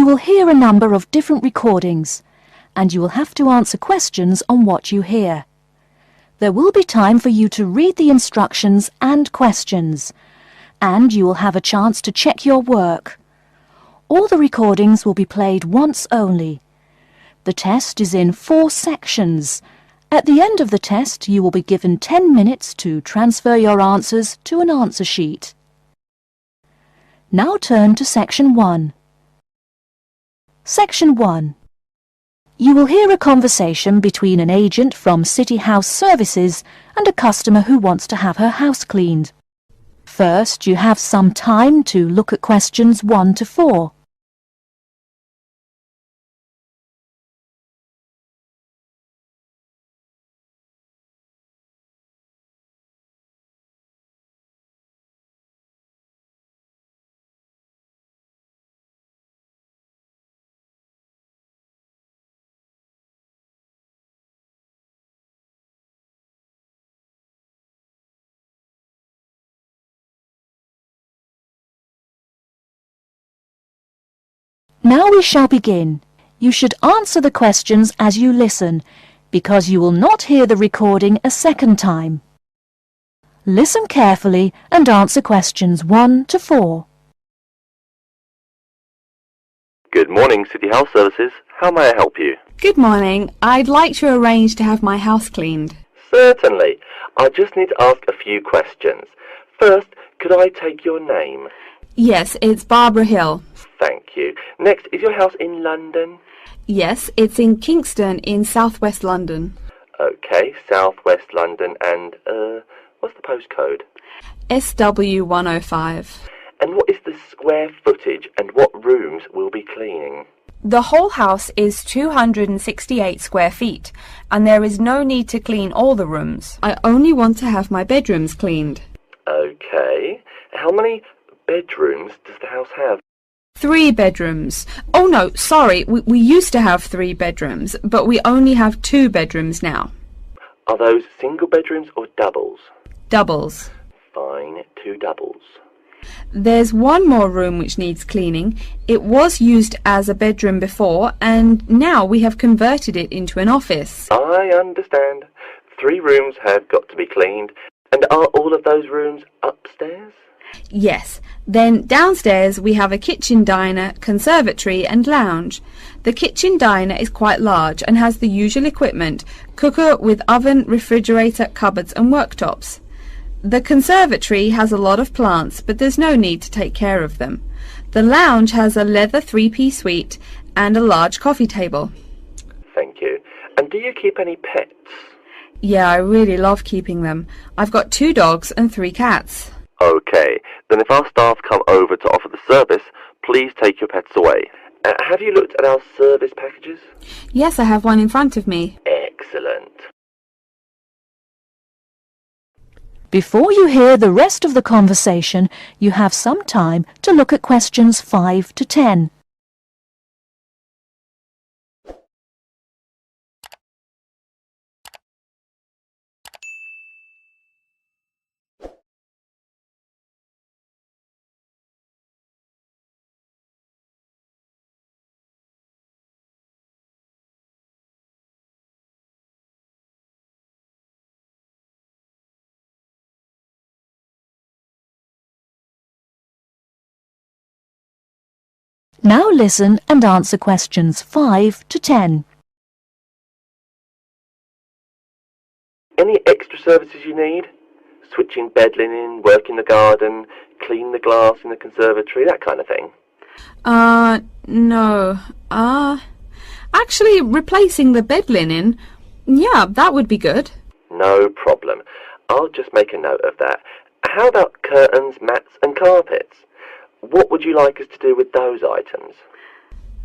will hear a number of different recordings, and you will have to answer questions on what you hear. There will be time for you to read the instructions and questions, and you will have a chance to check your work. All the recordings will be played once only. The test is in 4 sections. At the end of the test, you will be given 10 minutes to transfer your answers to an answer sheet. Now turn to Section 1. Section 1. You will hear a conversation between an agent from City House Services and a customer who wants to have her house cleaned. First, you have some time to look at questions 1 to 4. Now we shall begin. You should answer the questions as you listen, because you will not hear the recording a second time. Listen carefully and answer questions 1 to 4. Good morning, City House Services. How may I help you? Good morning. I'd like to arrange to have my house cleaned. Certainly. I just need to ask a few questions. First, could I take your name? Yes, it's Barbara Hill. Thank you. Next, is your house in London? Yes, it's in Kingston in southwest London. Okay, southwest London, and, what's the postcode? SW105. And what is the square footage and what rooms will be cleaning? The whole house is 268 square feet, and there is no need to clean all the rooms. I only want to have my bedrooms cleaned. Okay. How many bedrooms does the house have? 3 bedrooms. Oh no, sorry, we used to have 3 bedrooms, but we only have 2 bedrooms now. Are those single bedrooms or doubles? Doubles. Fine, 2 doubles. There's one more room which needs cleaning. It was used as a bedroom before, and now we have converted it into an office. I understand. 3 rooms have got to be cleaned. And are all of those rooms upstairs? Yes. Then downstairs we have a kitchen diner, conservatory and lounge. The kitchen diner is quite large and has the usual equipment: cooker with oven, refrigerator, cupboards and worktops. The conservatory has a lot of plants, but there's no need to take care of them. The lounge has a leather 3-piece suite and a large coffee table. Thank you. And do you keep any pets? Yeah, I really love keeping them. I've got 2 dogs and 3 cats. Okay, then if our staff come over to offer the service, please take your pets away. Have you looked at our service packages? Yes, I have one in front of me. Excellent. Before you hear the rest of the conversation, you have some time to look at questions 5 to 10. Now listen and answer questions 5 to 10. Any extra services you need? Switching bed linen, work in the garden, clean the glass in the conservatory, that kind of thing? No. Actually, replacing the bed linen, yeah, that would be good. No problem. I'll just make a note of that. How about curtains, mats and carpets? What would you like us to do with those items?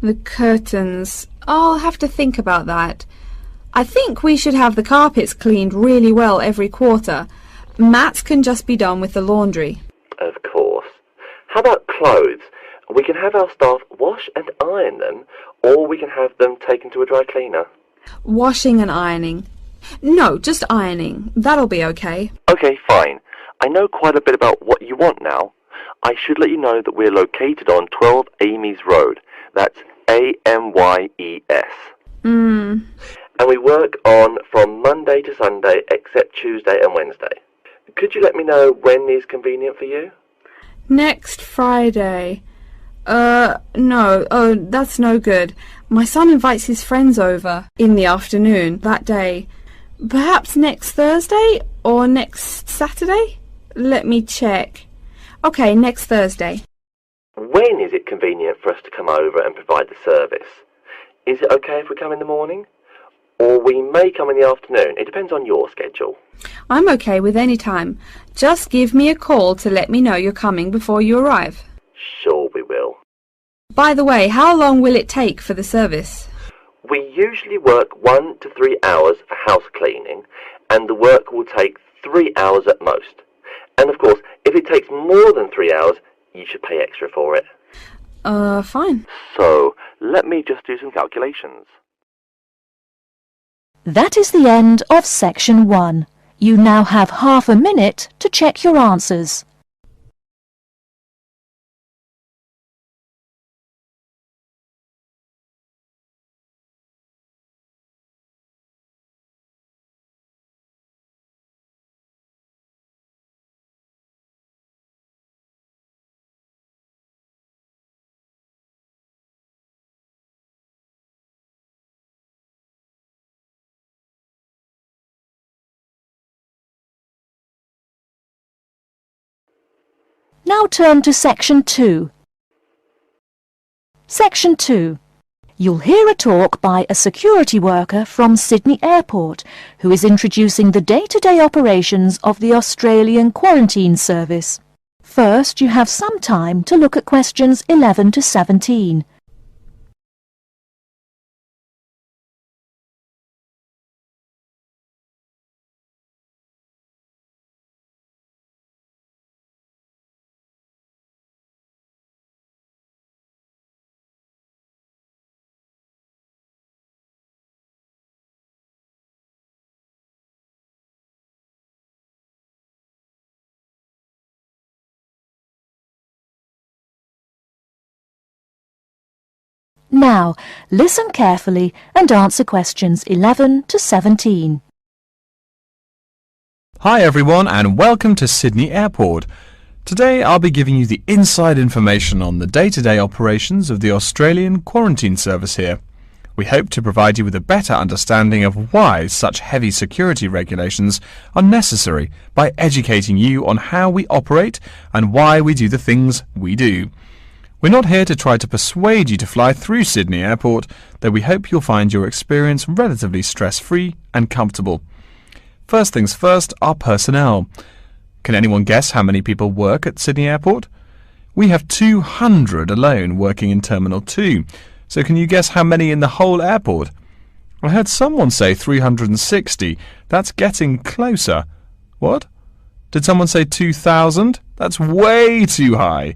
The curtains. I'll have to think about that. I think we should have the carpets cleaned really well every quarter. Mats can just be done with the laundry. Of course. How about clothes? We can have our staff wash and iron them, or we can have them taken to a dry cleaner. Washing and ironing. No, just ironing. That'll be okay. Okay, fine. I know quite a bit about what you want now. I should let you know that we're located on 12 Amy's Road. That's AMYES. Mm. And we work on from Monday to Sunday except Tuesday and Wednesday. Could you let me know when is convenient for you? Next Friday. No. Oh, that's no good. My son invites his friends over in the afternoon that day. Perhaps next Thursday or next Saturday? Let me check. Okay, next Thursday. When is it convenient for us to come over and provide the service? Is it okay if we come in the morning? Or we may come in the afternoon. It depends on your schedule. I'm okay with any time. Just give me a call to let me know you're coming before you arrive. Sure we will. By the way, how long will it take for the service? We usually work 1 to 3 hours for house cleaning, and the work will take 3 hours at most. And of course, if it takes more than 3 hours, you should pay extra for it. Fine. So, let me just do some calculations. That is the end of section 1. You now have half a minute to check your answers. Now turn to section 2. Section 2. You'll hear a talk by a security worker from Sydney Airport who is introducing the day-to-day operations of the Australian Quarantine Service. First, you have some time to look at questions 11 to 17. Now, listen carefully and answer questions 11 to 17. Hi everyone and welcome to Sydney Airport. Today I'll be giving you the inside information on the day-to-day operations of the Australian Quarantine Service here. We hope to provide you with a better understanding of why such heavy security regulations are necessary by educating you on how we operate and why we do the things we do. We're not here to try to persuade you to fly through Sydney Airport, though we hope you'll find your experience relatively stress-free and comfortable. First things first, our personnel. Can anyone guess how many people work at Sydney Airport? We have 200 alone working in Terminal 2, so can you guess how many in the whole airport? I heard someone say 360. That's getting closer. What? Did someone say 2,000? That's way too high.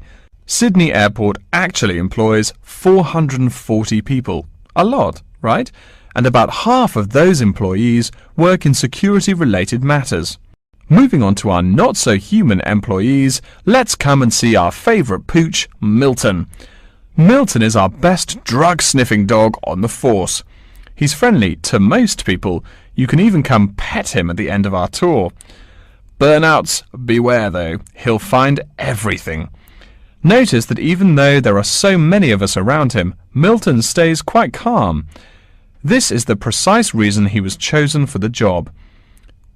Sydney Airport actually employs 440 people. A lot, right? And about half of those employees work in security-related matters. Moving on to our not-so-human employees, let's come and see our favourite pooch, Milton. Milton is our best drug-sniffing dog on the force. He's friendly to most people. You can even come pet him at the end of our tour. Burnouts, beware though. He'll find everything. Notice that even though there are so many of us around him, Milton stays quite calm. This is the precise reason he was chosen for the job.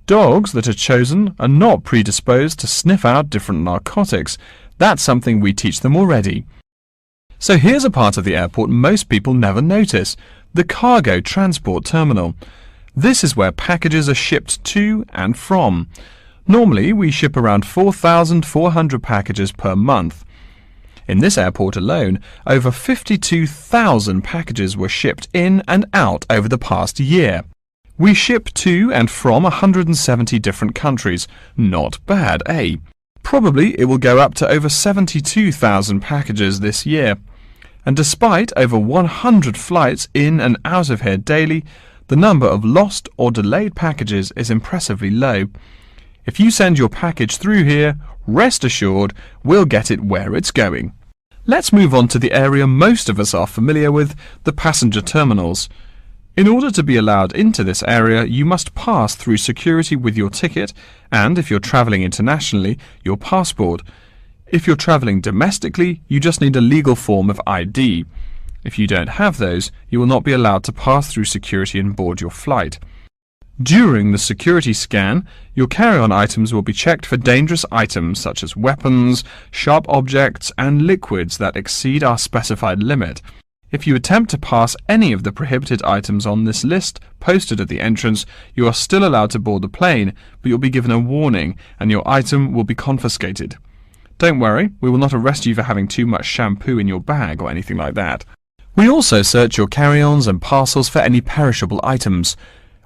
Dogs that are chosen are not predisposed to sniff out different narcotics. That's something we teach them already. So here's a part of the airport most people never notice, the cargo transport terminal. This is where packages are shipped to and from. Normally we ship around 4,400 packages per month. In this airport alone, over 52,000 packages were shipped in and out over the past year. We ship to and from 170 different countries. Not bad, eh? Probably it will go up to over 72,000 packages this year. And despite over 100 flights in and out of here daily, the number of lost or delayed packages is impressively low. If you send your package through here, rest assured we'll get it where it's going. Let's move on to the area most of us are familiar with, the passenger terminals. In order to be allowed into this area, you must pass through security with your ticket and, if you're travelling internationally, your passport. If you're travelling domestically, you just need a legal form of ID. If you don't have those, you will not be allowed to pass through security and board your flight. During the security scan, your carry-on items will be checked for dangerous items such as weapons, sharp objects and liquids that exceed our specified limit. If you attempt to pass any of the prohibited items on this list posted at the entrance, you are still allowed to board the plane, but you'll be given a warning and your item will be confiscated. Don't worry, we will not arrest you for having too much shampoo in your bag or anything like that. We also search your carry-ons and parcels for any perishable items.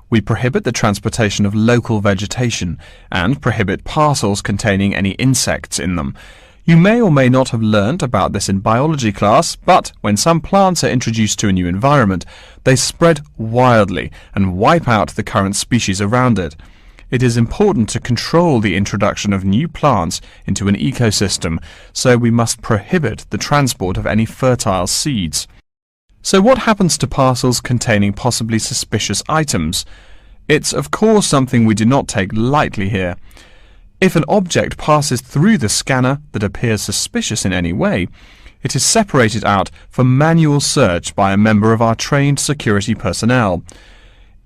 We prohibit the transportation of local vegetation and prohibit parcels containing any insects in them. You may or may not have learnt about this in biology class, but when some plants are introduced to a new environment, they spread wildly and wipe out the current species around it. It is important to control the introduction of new plants into an ecosystem, so we must prohibit the transport of any fertile seeds. So what happens to parcels containing possibly suspicious items? It's of course something we do not take lightly here. If an object passes through the scanner that appears suspicious in any way, it is separated out for manual search by a member of our trained security personnel.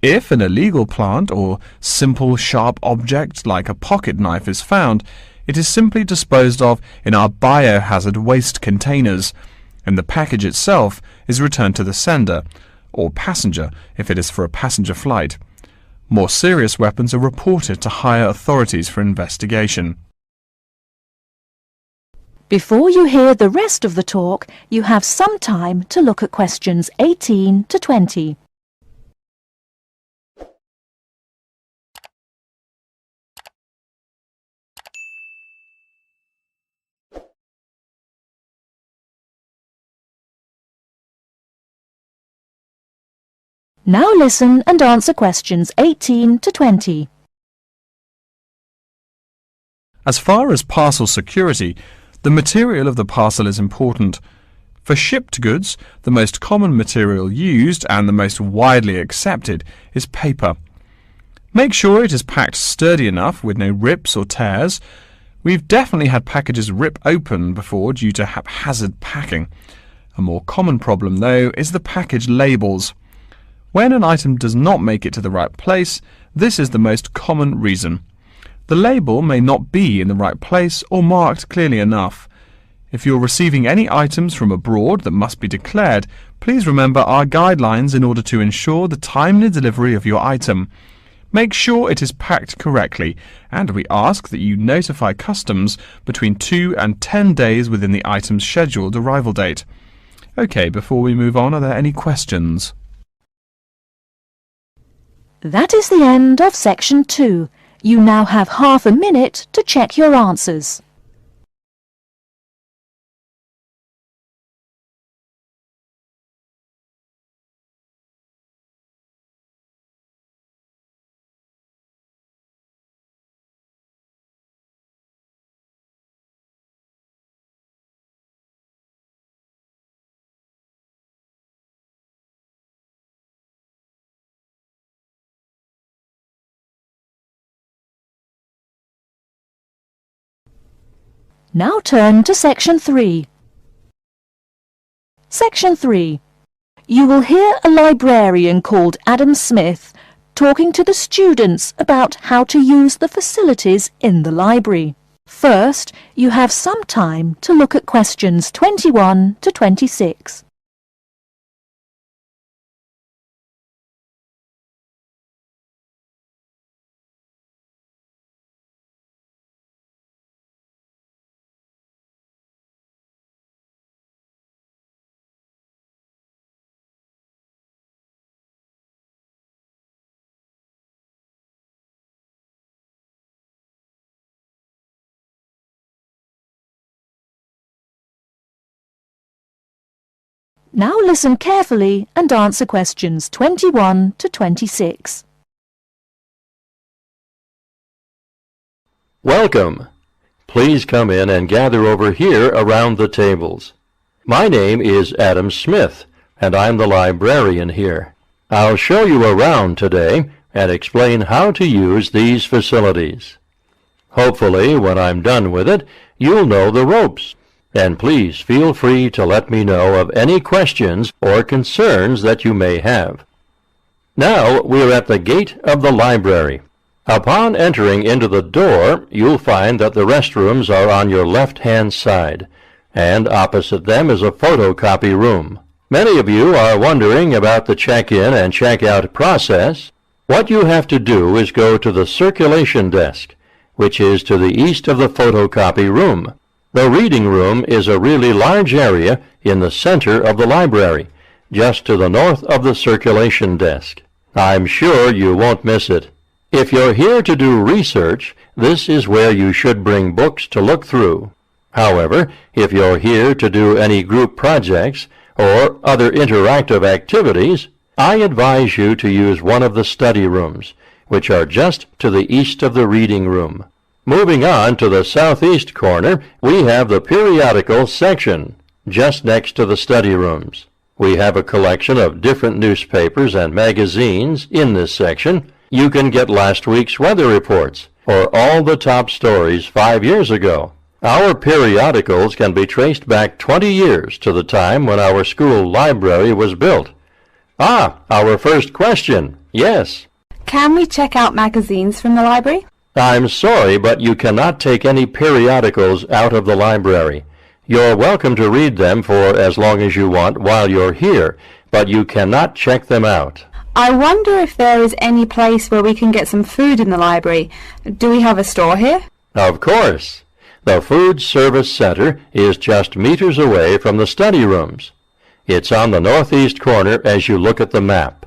If an illegal plant or simple sharp object like a pocket knife is found, it is simply disposed of in our biohazard waste containers, and the package itself is returned to the sender, or passenger if it is for a passenger flight. More serious weapons are reported to higher authorities for investigation. Before you hear the rest of the talk, you have some time to look at questions 18 to 20. Now listen and answer questions 18 to 20. As far as parcel security, the material of the parcel is important. For shipped goods, the most common material used and the most widely accepted is paper. Make sure it is packed sturdy enough with no rips or tears. We've definitely had packages rip open before due to haphazard packing. A more common problem, though, is the package labels. When an item does not make it to the right place, this is the most common reason. The label may not be in the right place or marked clearly enough. If you're receiving any items from abroad that must be declared, please remember our guidelines in order to ensure the timely delivery of your item. Make sure it is packed correctly, and we ask that you notify customs between 2 and 10 days within the item's scheduled arrival date. OK, before we move on, are there any questions? That is the end of section 2. You now have half a minute to check your answers. Now turn to section 3. Section 3. You will hear a librarian called Adam Smith talking to the students about how to use the facilities in the library. First, you have some time to look at questions 21 to 26. Now listen carefully and answer questions 21 to 26. Welcome. Please come in and gather over here around the tables. My name is Adam Smith, and I'm the librarian here. I'll show you around today and explain how to use these facilities. Hopefully, when I'm done with it, you'll know the ropes. And please feel free to let me know of any questions or concerns that you may have. Now we're at the gate of the library. Upon entering into the door, you'll find that the restrooms are on your left-hand side, and opposite them is a photocopy room. Many of you are wondering about the check-in and check-out process. What you have to do is go to the circulation desk, which is to the east of the photocopy room. The reading room is a really large area in the center of the library, just to the north of the circulation desk. I'm sure you won't miss it. If you're here to do research, this is where you should bring books to look through. However, if you're here to do any group projects or other interactive activities, I advise you to use one of the study rooms, which are just to the east of the reading room. Moving on to the southeast corner, we have the periodical section, just next to the study rooms. We have a collection of different newspapers and magazines in this section. You can get last week's weather reports or all the top stories 5 years ago. Our periodicals can be traced back 20 years to the time when our school library was built. Our first question. Yes. Can we check out magazines from the library? I'm sorry, but you cannot take any periodicals out of the library. You're welcome to read them for as long as you want while you're here, but you cannot check them out. I wonder if there is any place where we can get some food in the library. Do we have a store here? Of course. The Food Service Center is just meters away from the study rooms. It's on the northeast corner as you look at the map.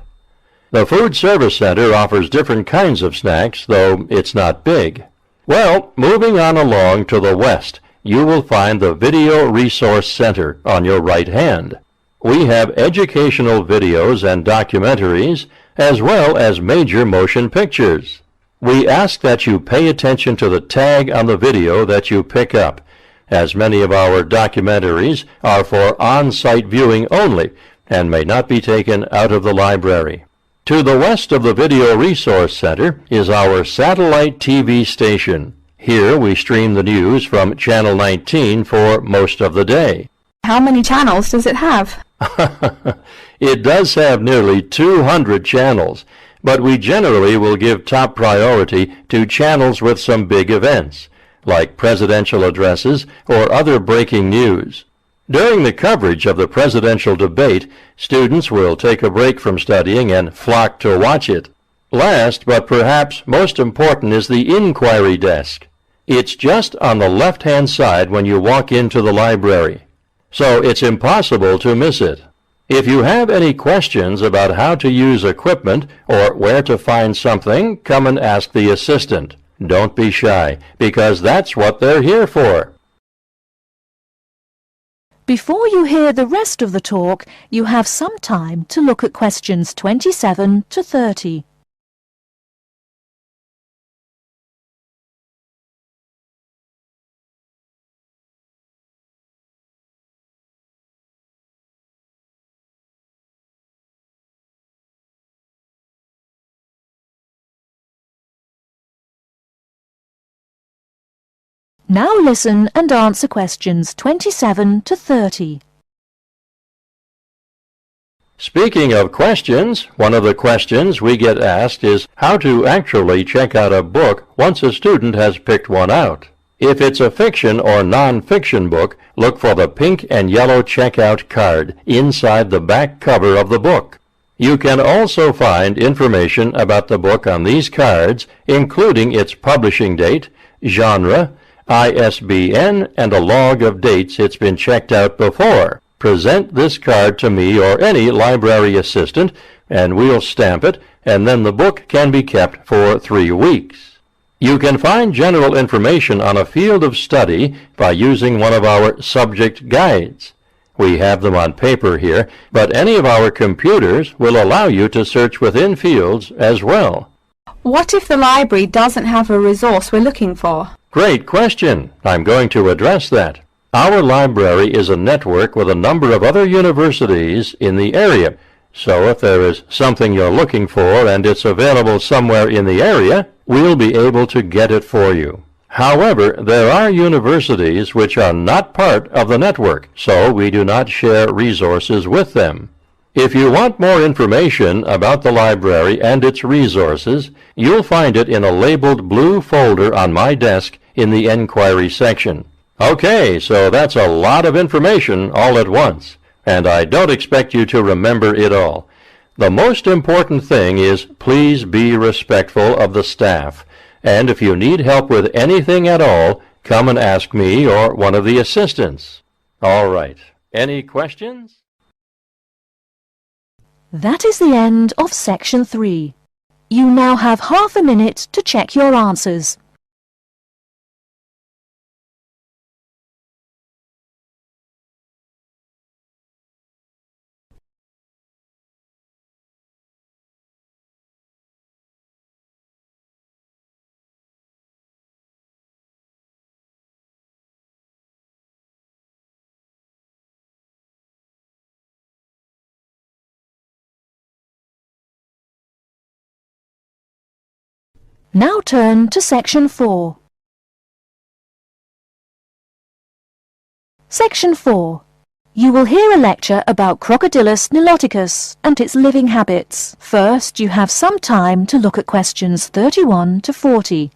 The Food Service Center offers different kinds of snacks, though it's not big. Well, moving on along to the west, you will find the Video Resource Center on your right hand. We have educational videos and documentaries, as well as major motion pictures. We ask that you pay attention to the tag on the video that you pick up, as many of our documentaries are for on-site viewing only and may not be taken out of the library. To the west of the Video Resource Center is our satellite TV station. Here we stream the news from Channel 19 for most of the day. How many channels does it have? It does have nearly 200 channels, but we generally will give top priority to channels with some big events, like presidential addresses or other breaking news. During the coverage of the presidential debate, students will take a break from studying and flock to watch it. Last, but perhaps most important, is the inquiry desk. It's just on the left-hand side when you walk into the library, so it's impossible to miss it. If you have any questions about how to use equipment or where to find something, come and ask the assistant. Don't be shy, because that's what they're here for. Before you hear the rest of the talk, you have some time to look at questions 27 to 30. Now listen and answer questions 27 to 30. Speaking of questions, one of the questions we get asked is how to actually check out a book once a student has picked one out. If it's a fiction or non-fiction book, look for the pink and yellow checkout card inside the back cover of the book. You can also find information about the book on these cards, including its publishing date, genre, ISBN, and a log of dates it's been checked out before. Present this card to me or any library assistant, and we'll stamp it, and then the book can be kept for 3 weeks. You can find general information on a field of study by using one of our subject guides. We have them on paper here, but any of our computers will allow you to search within fields as well. What if the library doesn't have a resource we're looking for? Great question. I'm going to address that. Our library is a network with a number of other universities in the area, so if there is something you're looking for and it's available somewhere in the area, we'll be able to get it for you. However, there are universities which are not part of the network, so we do not share resources with them. If you want more information about the library and its resources, you'll find it in a labeled blue folder on my desk in the Enquiry section. Okay, so that's a lot of information all at once, and I don't expect you to remember it all. The most important thing is please be respectful of the staff, and if you need help with anything at all, come and ask me or one of the assistants. All right, any questions? That is the end of Section 3. You now have half a minute to check your answers. Now turn to Section 4. Section 4. You will hear a lecture about Crocodylus niloticus and its living habits. First, you have some time to look at questions 31 to 40.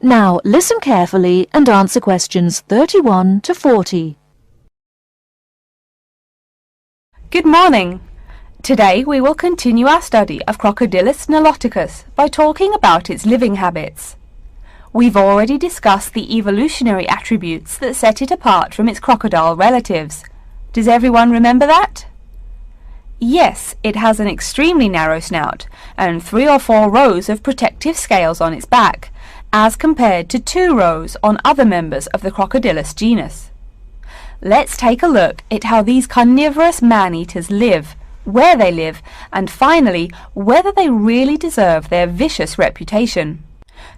Now listen carefully and answer questions 31 to 40. Good morning. Today we will continue our study of Crocodylus niloticus by talking about its living habits. We've already discussed the evolutionary attributes that set it apart from its crocodile relatives. Does everyone remember that? Yes, it has an extremely narrow snout and 3 or 4 rows of protective scales on its back, as compared to 2 rows on other members of the Crocodylus genus. Let's take a look at how these carnivorous man-eaters live, where they live, and finally, whether they really deserve their vicious reputation.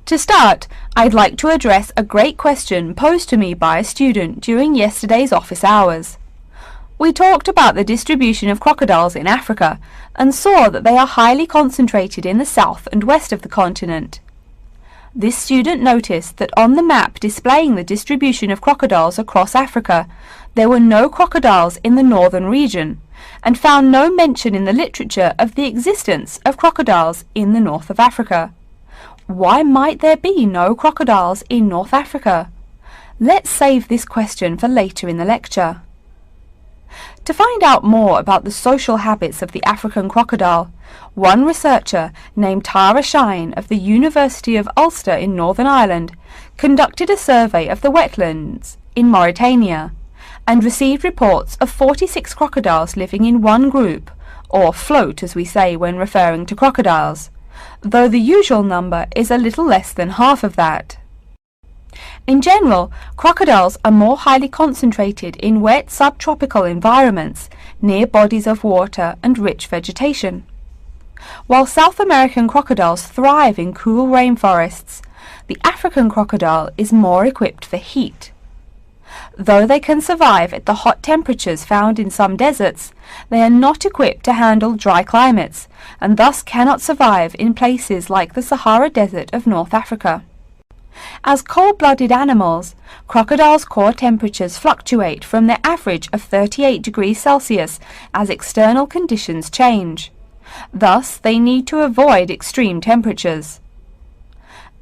To start, I'd like to address a great question posed to me by a student during yesterday's office hours. We talked about the distribution of crocodiles in Africa and saw that they are highly concentrated in the south and west of the continent. This student noticed that on the map displaying the distribution of crocodiles across Africa, there were no crocodiles in the northern region, and found no mention in the literature of the existence of crocodiles in the north of Africa. Why might there be no crocodiles in North Africa? Let's save this question for later in the lecture. To find out more about the social habits of the African crocodile, one researcher named Tara Shine of the University of Ulster in Northern Ireland conducted a survey of the wetlands in Mauritania and received reports of 46 crocodiles living in one group, or float as we say when referring to crocodiles, though the usual number is a little less than half of that. In general, crocodiles are more highly concentrated in wet subtropical environments near bodies of water and rich vegetation. While South American crocodiles thrive in cool rainforests, the African crocodile is more equipped for heat. Though they can survive at the hot temperatures found in some deserts, they are not equipped to handle dry climates and thus cannot survive in places like the Sahara Desert of North Africa. As cold-blooded animals, crocodiles' core temperatures fluctuate from their average of 38 degrees Celsius as external conditions change. Thus, they need to avoid extreme temperatures.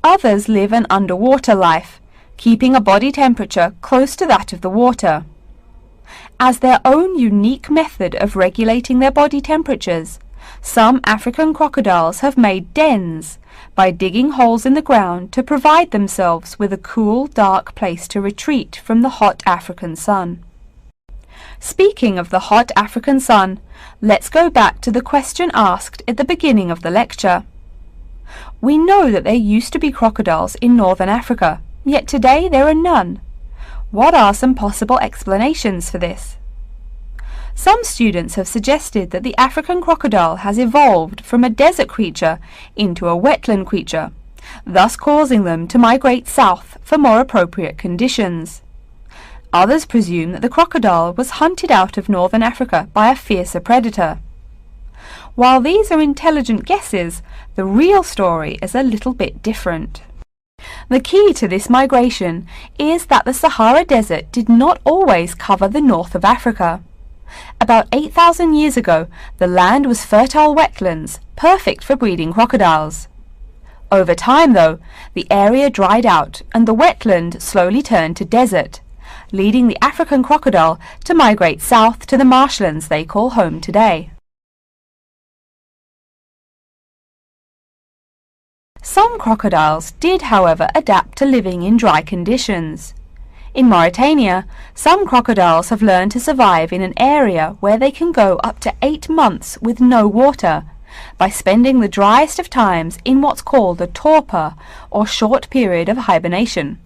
Others live an underwater life, keeping a body temperature close to that of the water. As their own unique method of regulating their body temperatures, some African crocodiles have made dens by digging holes in the ground to provide themselves with a cool, dark place to retreat from the hot African sun. Speaking of the hot African sun, let's go back to the question asked at the beginning of the lecture. We know that there used to be crocodiles in northern Africa, yet today there are none. What are some possible explanations for this? Some students have suggested that the African crocodile has evolved from a desert creature into a wetland creature, thus causing them to migrate south for more appropriate conditions. Others presume that the crocodile was hunted out of northern Africa by a fiercer predator. While these are intelligent guesses, the real story is a little bit different. The key to this migration is that the Sahara Desert did not always cover the north of Africa. About 8,000 years ago, the land was fertile wetlands, perfect for breeding crocodiles. Over time, though, the area dried out and the wetland slowly turned to desert, leading the African crocodile to migrate south to the marshlands they call home today. Some crocodiles did, however, adapt to living in dry conditions. In Mauritania, some crocodiles have learned to survive in an area where they can go up to 8 months with no water, by spending the driest of times in what's called a torpor, or short period of hibernation.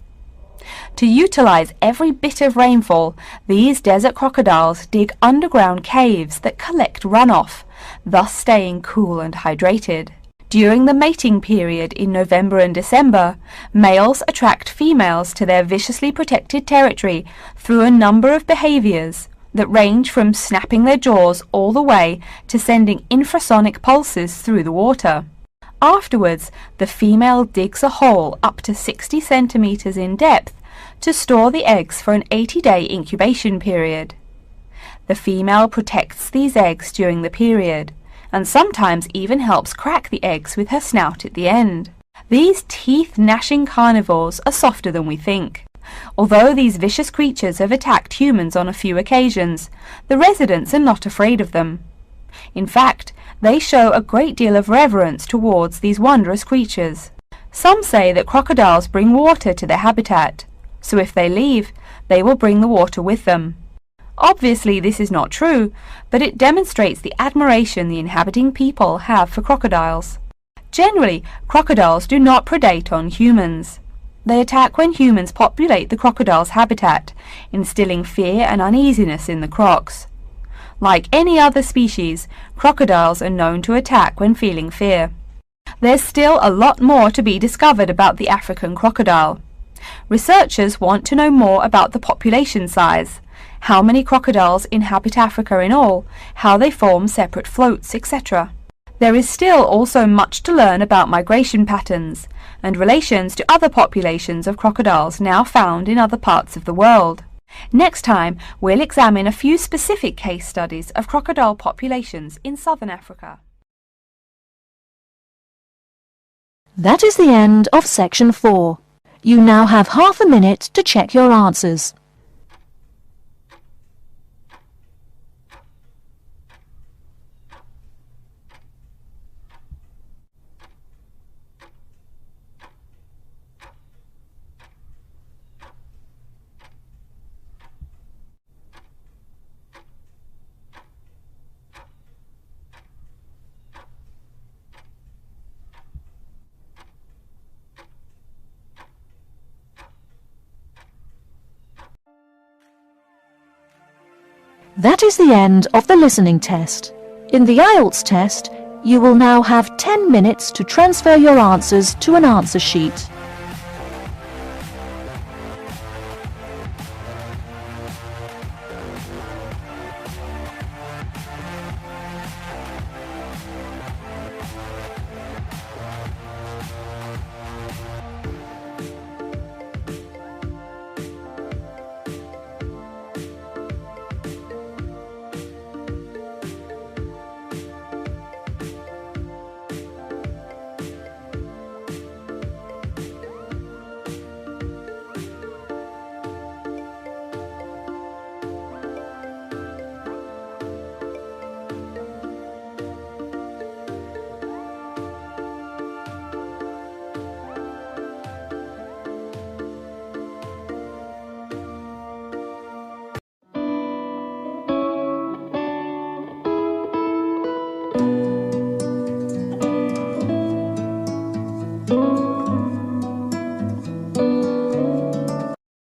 To utilize every bit of rainfall, these desert crocodiles dig underground caves that collect runoff, thus staying cool and hydrated. During the mating period in November and December, males attract females to their viciously protected territory through a number of behaviors that range from snapping their jaws all the way to sending infrasonic pulses through the water. Afterwards, the female digs a hole up to 60 centimeters in depth to store the eggs for an 80-day incubation period. The female protects these eggs during the period, and sometimes even helps crack the eggs with her snout at the end. These teeth-gnashing carnivores are softer than we think. Although these vicious creatures have attacked humans on a few occasions, the residents are not afraid of them. In fact, they show a great deal of reverence towards these wondrous creatures. Some say that crocodiles bring water to their habitat, so if they leave, they will bring the water with them. Obviously this is not true, but it demonstrates the admiration the inhabiting people have for crocodiles. Generally, crocodiles do not predate on humans. They attack when humans populate the crocodile's habitat, instilling fear and uneasiness in the crocs. Like any other species, crocodiles are known to attack when feeling fear. There's still a lot more to be discovered about the African crocodile. Researchers want to know more about the population size, how many crocodiles inhabit Africa in all, how they form separate floats, etc. There is still also much to learn about migration patterns and relations to other populations of crocodiles now found in other parts of the world. Next time, we'll examine a few specific case studies of crocodile populations in southern Africa. That is the end of section 4. You now have half a minute to check your answers. That is the end of the listening test. In the Ielts test, you will now have 10 minutes to transfer your answers to an answer sheet.